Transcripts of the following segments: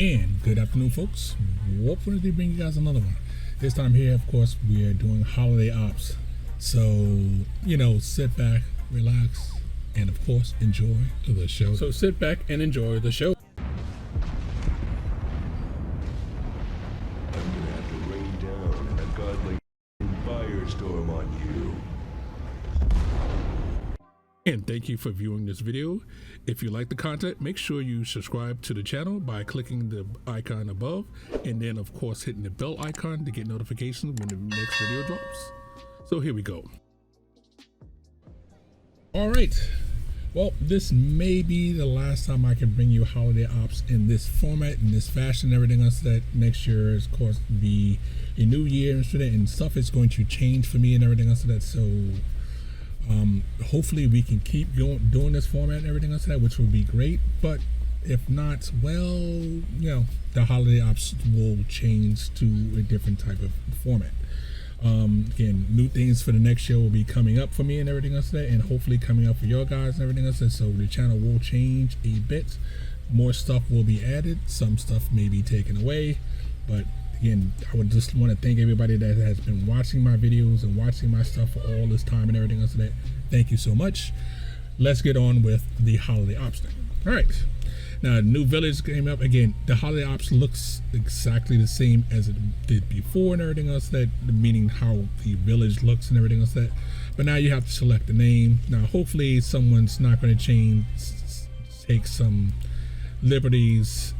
And good afternoon, folks. Hopefully they bring you guys another one. This time here, of course, we are doing holiday ops. So, sit back, relax, and of course, enjoy the show. So sit back and enjoy the show. I'm gonna have to rain down a godly firestorm on you. And thank you for viewing this video. If you like the content, make sure you subscribe to the channel by clicking the icon above, and then of course hitting the bell icon to get notifications when the next video drops. So here we go. All right. Well, this may be the last time I can bring you holiday ops in this format, in this fashion, everything else. That next year is, of course, be a new year and stuff is going to change for me and everything else. That so. Hopefully we can keep doing this format and everything else, which would be great. But if not, well, the holiday ops will change to a different type of format. Again, new things for the next year will be coming up for me and everything else, and hopefully coming up for your guys and everything else. So the channel will change a bit. More stuff will be added. Some stuff may be taken away, but again, I would just want to thank everybody that has been watching my videos and watching my stuff for all this time and everything else. Thank you so much. Let's get on with the holiday ops thing. All right. Now, new village came up. Again, the holiday ops looks exactly the same as it did before and everything else, meaning how the village looks and everything else. But now you have to select the name. Now, hopefully someone's not going to take some liberties.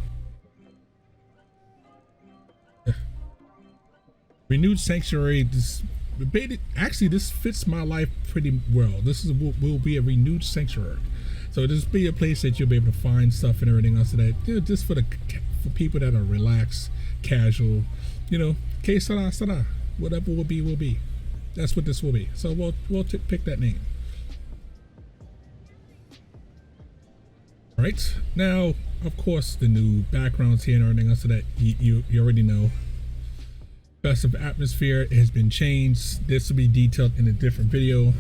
Renewed Sanctuary. Actually, this fits my life pretty well. This will be a renewed sanctuary, so this will be a place that you'll be able to find stuff and everything else. Just for people that are relaxed, casual, que sera, whatever will be. That's what this will be. So we'll pick that name. All right. Now, of course, the new backgrounds here and everything else, so that you already know. Festive atmosphere has been changed. This will be detailed in a different video,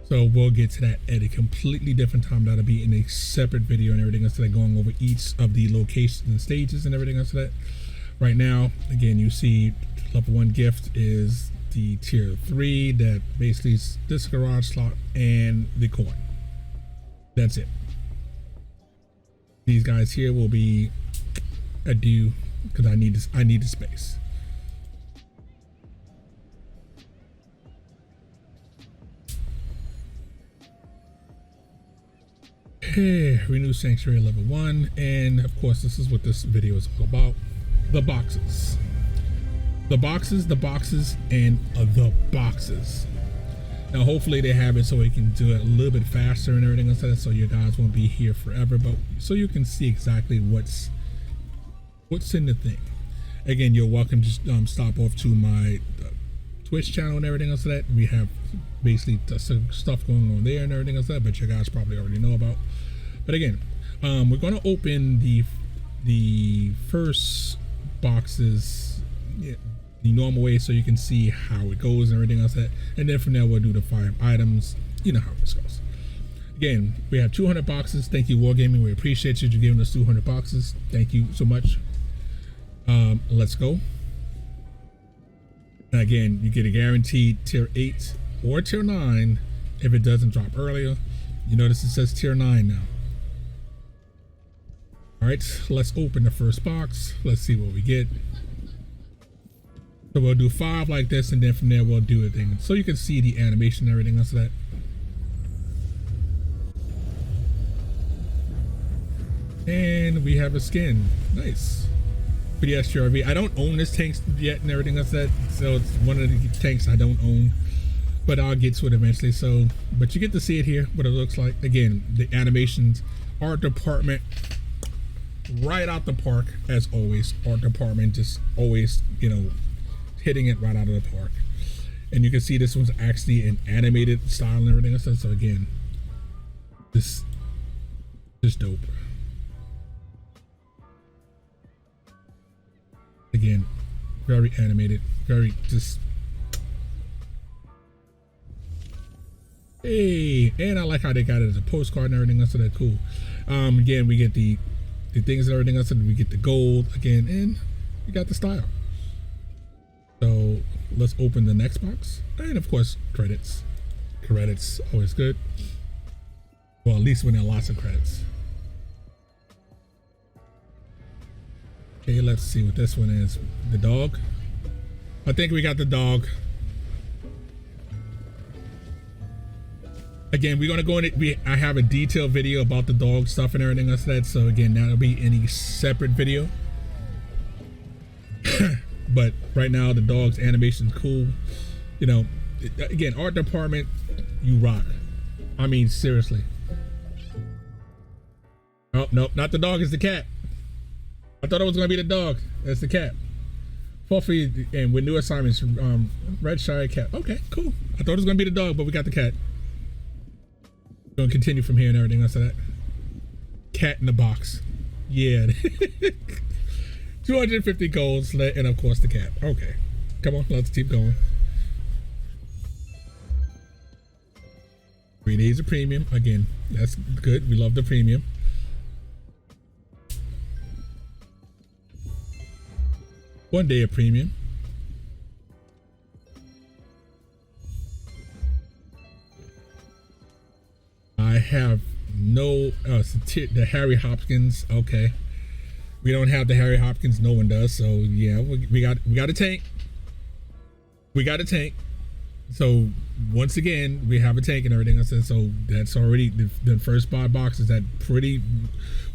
so we'll get to that at a completely different time. That'll be in a separate video and everything else, going over each of the locations and stages and everything else. Right now, again, you see level 1 gift is the tier 3, that basically is this garage slot and the coin. That's it. These guys here will be a due because I need the space. Renew Sanctuary level 1, and of course this is what this video is all about. The boxes, and the boxes. Now hopefully they have it so we can do it a little bit faster and everything like that, so you guys won't be here forever, but so you can see exactly what's in the thing. Again, you're welcome to stop off to my Twitch channel and everything else. That we have basically some stuff going on there and everything else, but you guys probably already know about. But again, we're going to open the first boxes the normal way, so you can see how it goes and everything else. And then from there we'll do the 5 items. You know how this goes. Again, we have 200 boxes. Thank you, Wargaming. We appreciate you giving us 200 boxes. Thank you so much. Let's go. Again, you get a guaranteed tier 8 or tier 9 if it doesn't drop earlier. You notice it says tier 9 now. All right, let's open the first box. Let's see what we get. So we'll do 5 like this, and then from there we'll do a thing, so you can see the animation and everything else. And we have a skin. Nice. For the STRV. I don't own this tank yet and everything else, so it's one of the tanks I don't own, but I'll get to it eventually. So, but you get to see it here, what it looks like. Again, the animations, art department, right out the park as always. Art department just always, hitting it right out of the park. And you can see this one's actually an animated style and everything else. So again, this is dope. Again, very animated, very just. Hey, and I like how they got it as a postcard and everything else, so that's cool. Again, we get the the things and everything else, and we get the gold again, and we got the style. So let's open the next box, and of course credits. Credits always good. Well, at least when there are lots of credits. Okay, let's see what this one is. The dog. I think we got the dog. Again, we're gonna go in it. I have a detailed video about the dog stuff and everything else like that. So again, that'll be in a separate video. But right now, the dog's animation is cool. You know, again, art department, you rock. I mean, seriously. Oh no, not the dog. It's the cat. I thought it was gonna be the dog. That's the cat. Fluffy, and with new assignments, red shy cat. Okay, cool. I thought it was gonna be the dog, but we got the cat. Gonna continue from here and everything else like that. Cat in the box. Yeah. 250 golds, and of course the cat. Okay. Come on, let's keep going. 3 days of premium. Again, that's good. We love the premium. One day of premium. I have no the Harry Hopkins. Okay, we don't have the Harry Hopkins. No one does. So yeah, we got a tank. We got a tank. So once again, we have a tank and everything else. So that's already the first 5 boxes. That pretty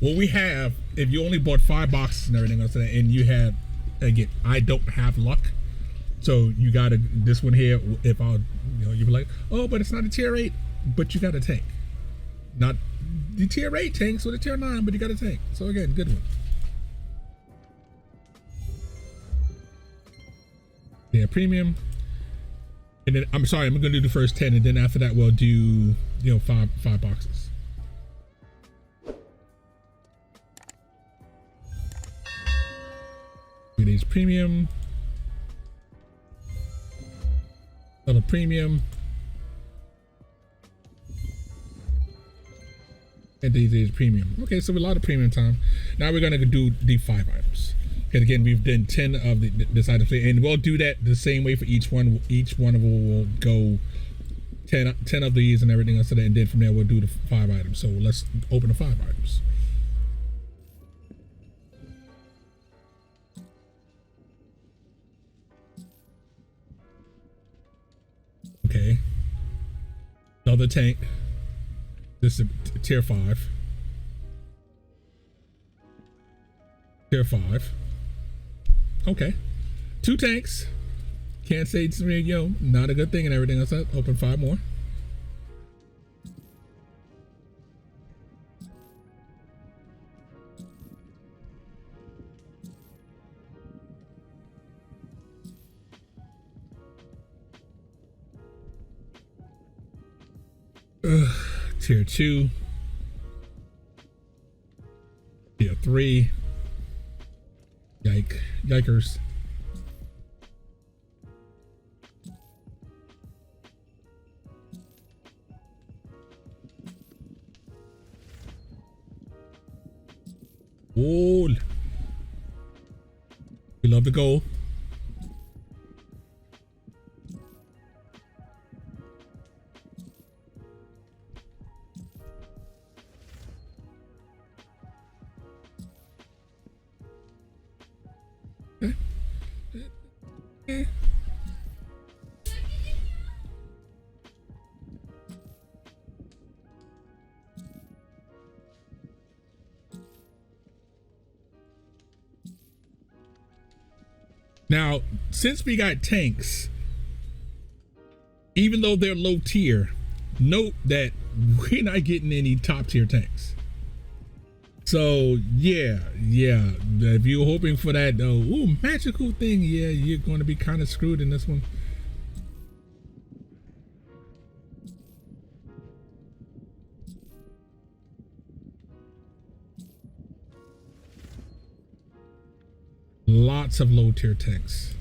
what we have. If you only bought 5 boxes and everything else, and you had, again, I don't have luck. So you got this one here. If I'll, you be like, oh, but it's not a tier 8, but you got a tank. Not the tier 8 tanks or the tier 9, but you got a tank. So again, good one. Yeah, premium. And then I'm sorry, I'm gonna do the first 10, and then after that we'll do 5 boxes. It is premium. Another premium. And these is premium. Okay, so a lot of premium time. Now we're gonna do the 5 items. And again, we've done 10 of this item, and we'll do that the same way for each one. Each one of them will go 10 of these and everything else, and then from there we'll do the 5 items. So let's open the 5 items. Okay. Another tank. This is tier 5. Tier 5. Okay. 2 tanks. Can't say it's not a good thing and everything else. Open 5 more. Tier 2. Tier 3. Yikers. Oh, we love the goal. Now, since we got tanks, even though they're low tier, note that we're not getting any top tier tanks. So yeah, if you're hoping for that magical thing, yeah, you're going to be kind of screwed in this one. Lots of low tier tanks.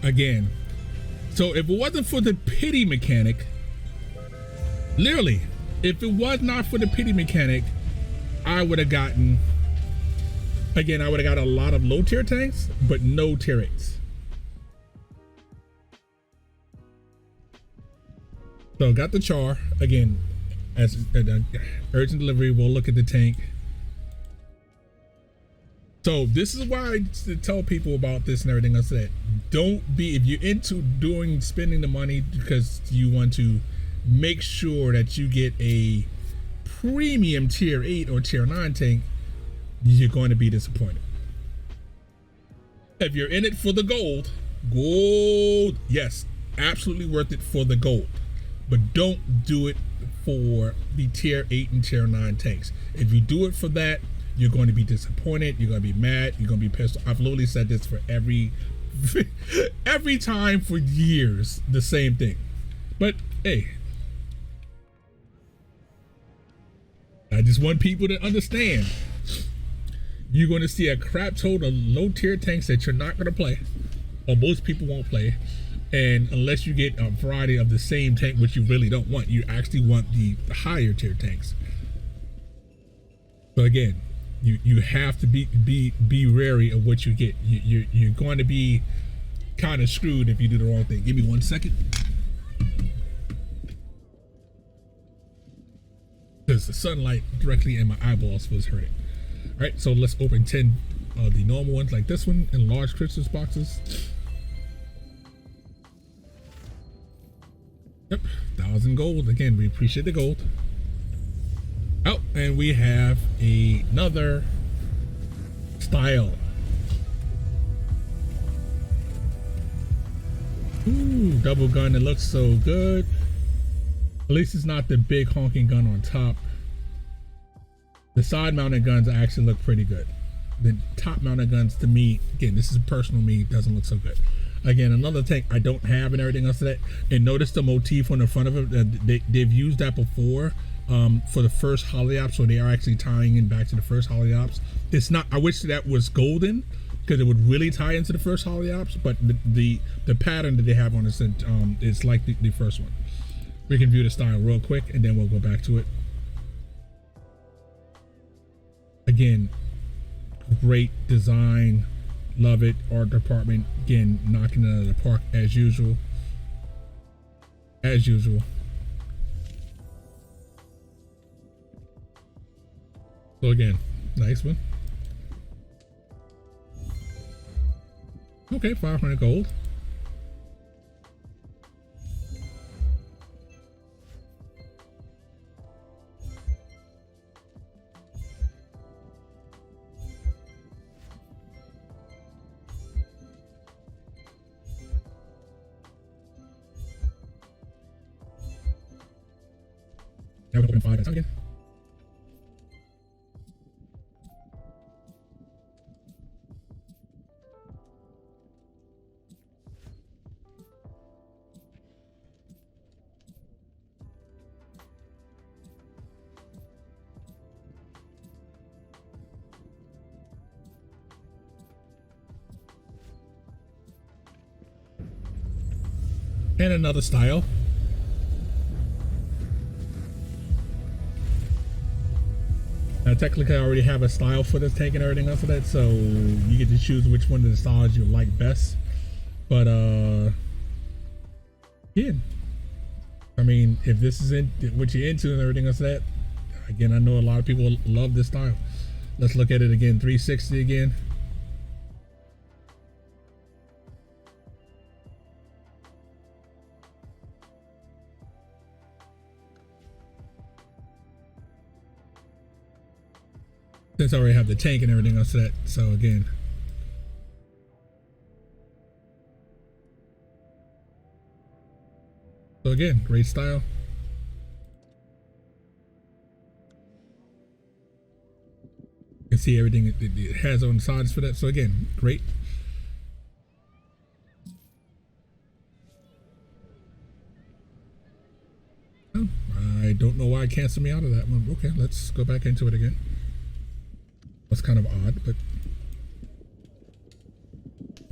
Again, so if it wasn't for the pity mechanic, literally, if it was not for the pity mechanic, I would have gotten, again, I would have got a lot of low tier tanks, but no tier 8s. So got the char, again, as urgent delivery, we'll look at the tank. So this is why I tell people about this and everything else, that don't be, if you're into spending the money because you want to make sure that you get a premium tier 8 or tier 9 tank, you're going to be disappointed. If you're in it for the gold, yes, absolutely worth it for the gold, but don't do it for the tier 8 and tier 9 tanks. If you do it for that, you're going to be disappointed, you're going to be mad, you're going to be pissed. I've literally said this for every time for years, the same thing. But hey, I just want people to understand, you're going to see a crap ton of low tier tanks that you're not going to play, or most people won't play. And unless you get a variety of the same tank, which you really don't want, you actually want the higher tier tanks. So again, you have to be wary of what you get. You're going to be kind of screwed if you do the wrong thing. Give me 1 second. Because the sunlight directly in my eyeballs was hurting. All right, so let's open 10 of the normal ones like this one in large crystals boxes. Yep, 1,000 gold. Again, we appreciate the gold. Oh, and we have another style. Ooh, double gun. It looks so good. At least it's not the big honking gun on top. The side mounted guns actually look pretty good. The top mounted guns, to me, again, this is personal me, doesn't look so good. Again, another tank I don't have and everything else of that. And notice the motif on the front of it. They've used that before for the first Holly-Op, so they are actually tying in back to the first Holly-Ops. It's not, I wish that was golden because it would really tie into the first Holly-Ops, but the pattern that they have on it is like the first one. We can view the style real quick and then we'll go back to it. Again, great design, love it. Art department, again, knocking it out of the park as usual. As usual. So again, nice one. Okay, 500 gold. Now we're open 5 at a time again. And another style. Now, technically, I already have a style for this tank and everything else of that, so you get to choose which one of the styles you like best. But yeah, I mean, if this is what you're into and everything else of that, again, I know a lot of people love this style. Let's look at it again. 360 again. Since I already have the tank and everything else set, so again. So again, great style. You can see everything it has on the sides for that. So again, great. Oh, I don't know why it canceled me out of that one. Okay, let's go back into it again. That's kind of odd, but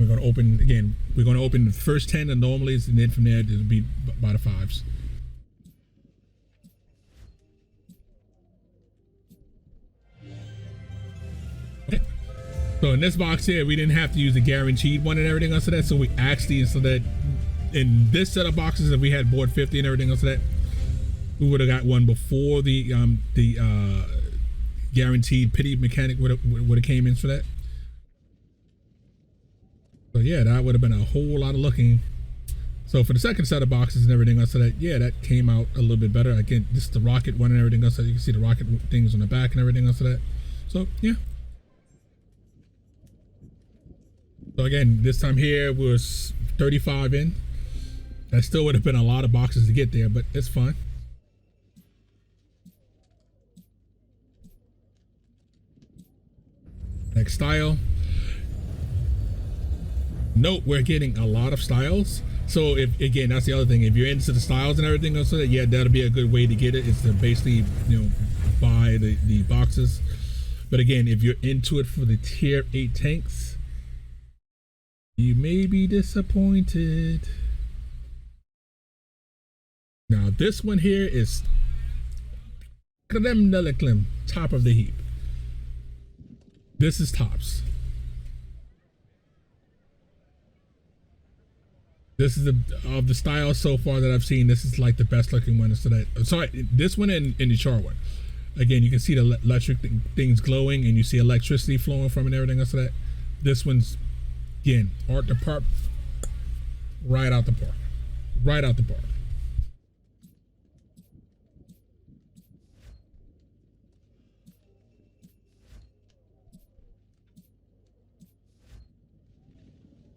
We're going to open again. We're going to open the first 10 anomalies, and then from there it'll be by the 5s. Okay. So in this box here, we didn't have to use the guaranteed one and everything else of that. So we actually, so that in this set of boxes, if we had board 50 and everything else of that, we would have got one before the guaranteed pity mechanic would have came in for that. So yeah, that would have been a whole lot of looking. So for the second set of boxes and everything else, so that yeah, that came out a little bit better. Again, this is the rocket one and everything else. So you can see the rocket things on the back and everything else of that. So yeah. So again, this time here was 35 in. That still would have been a lot of boxes to get there, but it's fine. Next style. Note we're getting a lot of styles. So if again, that's the other thing. If you're into the styles and everything else, so that yeah, that'll be a good way to get it. Is to basically buy the boxes. But again, if you're into it for the tier 8 tanks, you may be disappointed. Now this one here is top of the heap. This is tops. This is of the styles so far that I've seen. This is like the best looking one. So that sorry, this one and the char one. Again, you can see the electric things glowing, and you see electricity flowing from it and everything else. So that this one's again art department right out the park, right out the park.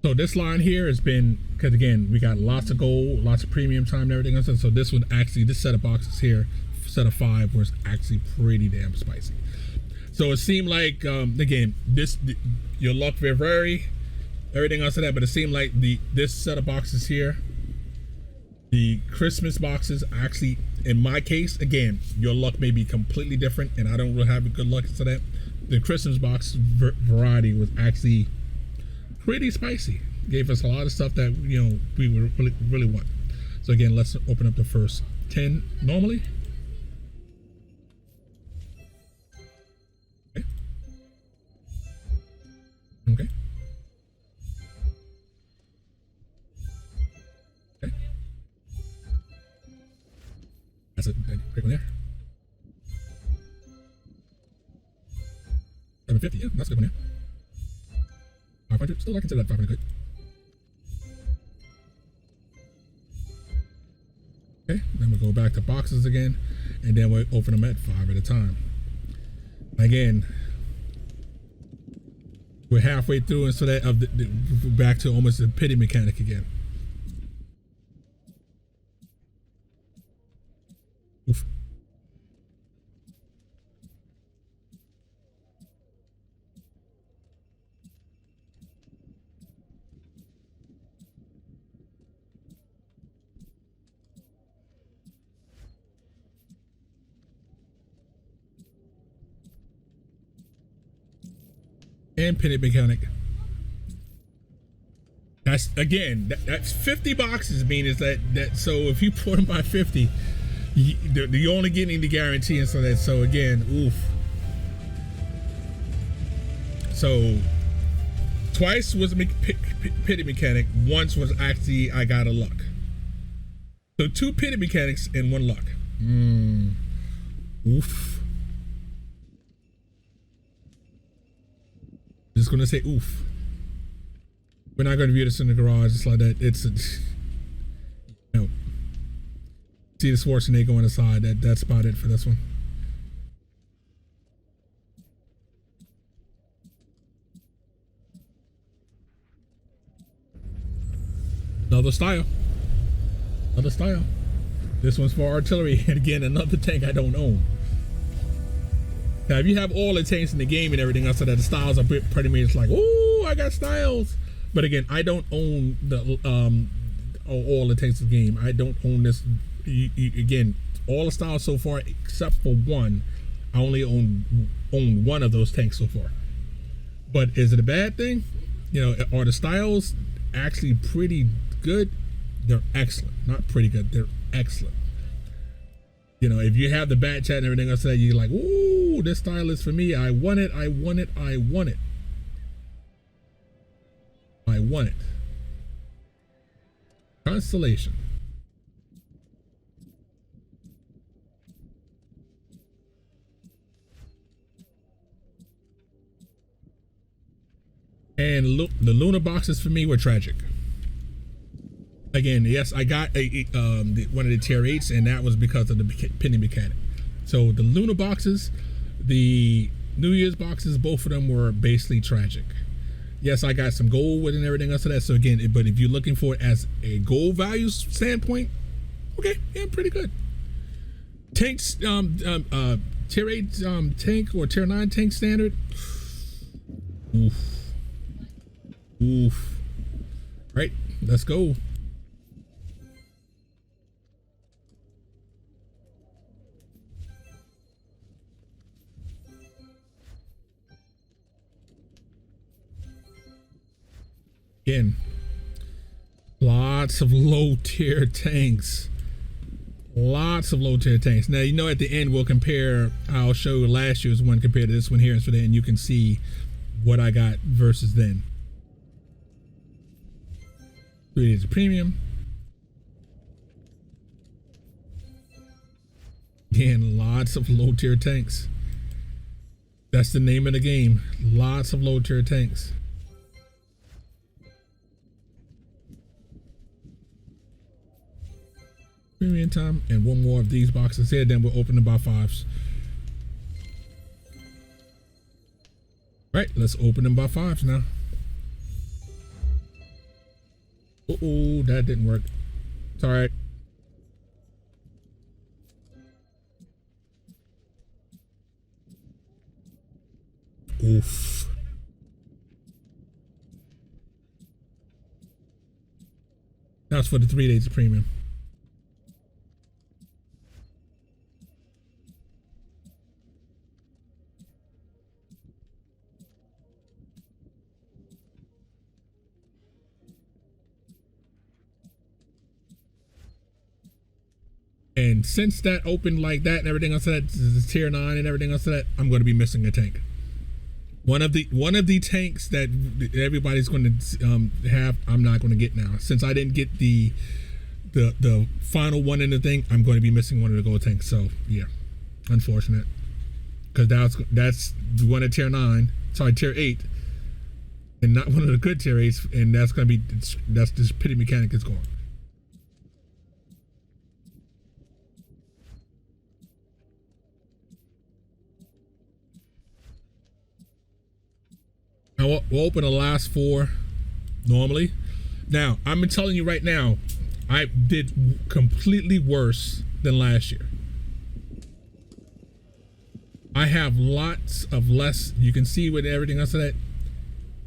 So this line here has been, because again, we got lots of gold, lots of premium time and everything else. So this one actually, this set of boxes here, set of 5 was actually pretty damn spicy. So it seemed like, again, your luck will vary, everything else of that, but it seemed like this set of boxes here, the Christmas boxes actually, in my case, again, your luck may be completely different, and I don't really have a good luck to that. The Christmas box variety was actually pretty spicy. Gave us a lot of stuff that we would really want. So again, let's open up the first 10 normally. Okay. Okay. Okay. That's a quick one there. 750, yeah, that's a good one there. 500, still I consider that 500 good. Okay, then we go back to boxes again, and then we open them at 5 at a time. Again, we're halfway through, and so that back to almost the pity mechanic again. Oof. And pity mechanic. That's again, that's 50 boxes. Meaning that so if you put them by 50, you're only getting the guarantee, and so that so again, oof. So twice was pity mechanic. Once was actually I got a luck. So 2 pity mechanics and 1 luck. Oof. Just gonna say oof. We're not gonna view this in the garage. It's like that. It's see the Schwarzenegger on the side. That's about it for this one. Another style. Another style. This one's for artillery, and again, another tank I don't own. Now, if you have all the tanks in the game and everything else, so that the styles are pretty much like, oh, I got styles. But again, I don't own the all the tanks in the game. I don't own this. Again, all the styles so far except for one. I only own one of those tanks so far. But is it a bad thing? You know, are the styles actually pretty good? They're excellent. Not pretty good. They're excellent. You know, if you have the bat chat and everything else, you're like, ooh, this style is for me. I want it. I want it. I want it. I want it. Constellation. And look, the Luna boxes for me were tragic. Again, yes, I got one of the tier 8s, and that was because of the pinning mechanic. So the Luna boxes, the New Year's boxes, both of them were basically tragic. Yes, I got some gold with and everything else of that. So again, but if you're looking for it as a gold value standpoint, okay, yeah, pretty good. Tanks, tier 8 tank or tier 9 tank standard. Oof. Oof. All right, let's go. Again, lots of low tier tanks. Lots of low tier tanks. Now, you know, at the end, we'll compare. I'll show last year's one compared to this one here. And so then you can see what I got versus then. 3 days of premium. Again, lots of low tier tanks. That's the name of the game. Lots of low tier tanks. Premium time, and one more of these boxes here, then we'll open the by 5s. Right, let's open them by 5s now. Uh-oh, that didn't work. It's all right. Oof. That's for the 3 days of premium. And since that opened like that and everything else of that, the tier 9 and everything else of that, I'm going to be missing a tank. One of the tanks that everybody's going to have, I'm not going to get now. Since I didn't get the final one in the thing, I'm going to be missing one of the gold tanks. So yeah, unfortunate, because that's one of tier 9, sorry, tier 8, and not one of the good tier 8s, and that's going to be that's this pity mechanic is gone. Now we'll open the last 4 normally. Now, I'm telling you right now, I did completely worse than last year. I have lots of less. You can see with everything else of that,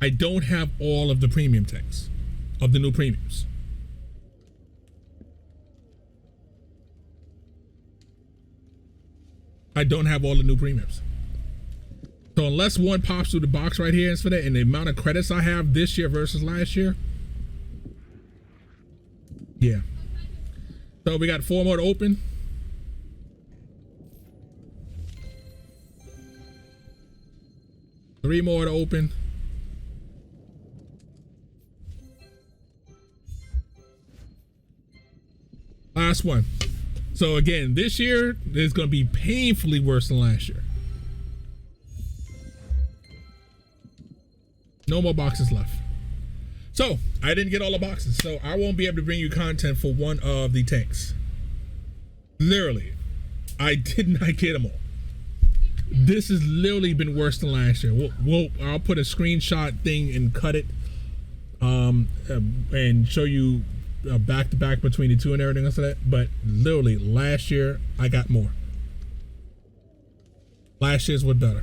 I don't have all of the premium tanks of the new premiums. I don't have all the new premiums. So unless one pops through the box right here for that, and the amount of credits I have this year versus last year, yeah. So we got 4 more to open. Three more to open. Last one. So again, this year is going to be painfully worse than last year. No more boxes left. So I didn't get all the boxes, so I won't be able to bring you content for one of the tanks. Literally, I did not get them all. This has literally been worse than last year. I'll put a screenshot thing and cut it, and show you back to back between the two and everything else like that. But literally, last year I got more. Last year's was better.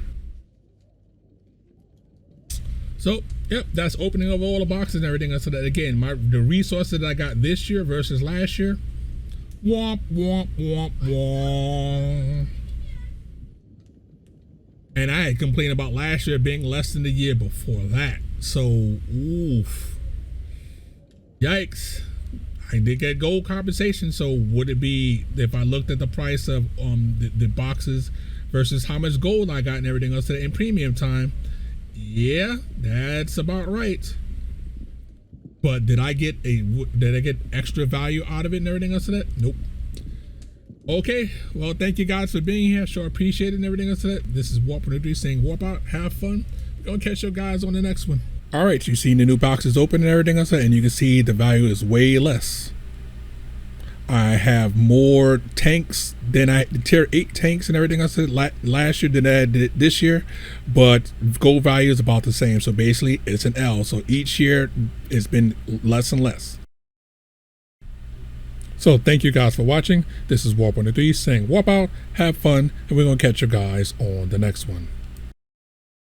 So, yep, that's opening of all the boxes and everything. So that again, the resources that I got this year versus last year, womp womp womp womp. And I had complained about last year being less than the year before that. So, oof. Yikes. I did get gold compensation. So would it be, if I looked at the price of the boxes versus how much gold I got and everything else in premium time? Yeah, that's about right. But did I get extra value out of it and everything else of that? Nope. Okay, well, thank you guys for being here. Sure appreciate it and everything else of that. This is Warp 103 saying warp out, have fun. Gonna catch you guys on the next one. All right, you've seen the new boxes open and everything else, and you can see the value is way less. I have more tanks than tier 8 tanks and everything else last year than I did this year, but gold value is about the same. So basically, it's an L. So each year, it's been less and less. So thank you guys for watching. This is Warp 103 saying warp out, have fun, and we're gonna catch you guys on the next one.